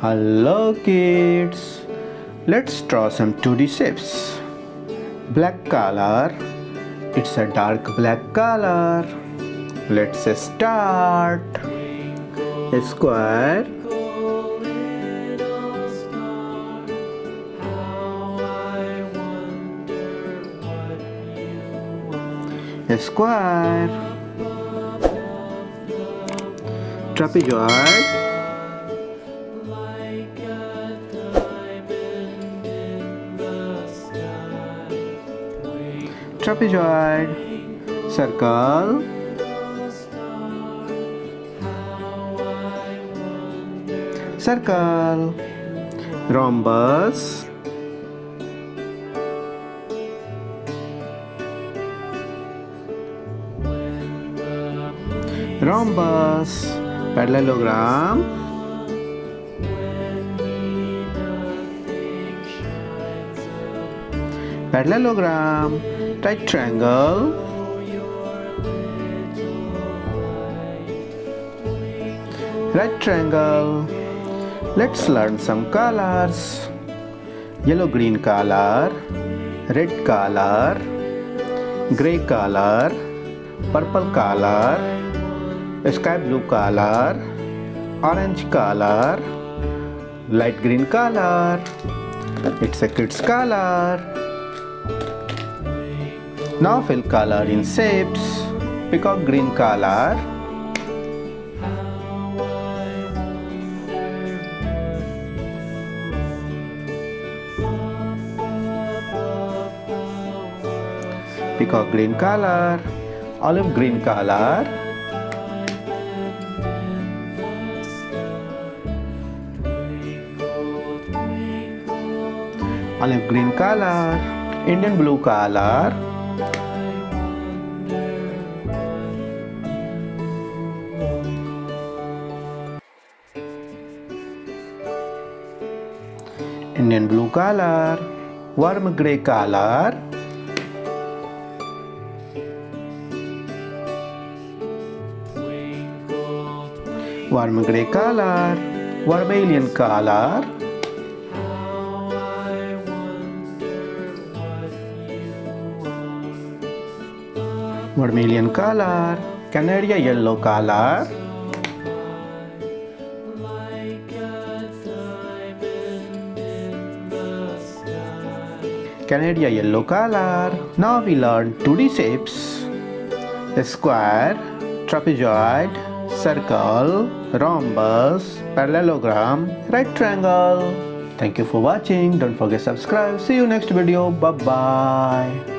Hello kids, let's draw some 2D shapes. Black color, it's a dark black color. Let's start. A square, a square, trapezoid, trapezoid, circle, circle, rhombus, rhombus, parallelogram, parallelogram, right triangle, right triangle. Let's learn some colors. Yellow green color, red color, gray color, purple color, sky blue color, orange color, light green color. It's a kid's color. Now fill color in shapes. Peacock green color, peacock green color, olive green color, olive green color, Indian blue color, Indian blue color, warm grey color, warm grey color, vermilion color, vermilion color, Canada yellow color, Canada yellow color. Now we learn 2D shapes. A square, trapezoid, circle, rhombus, parallelogram, right triangle. Thank you for watching. Don't forget to subscribe. See you next video. Bye bye.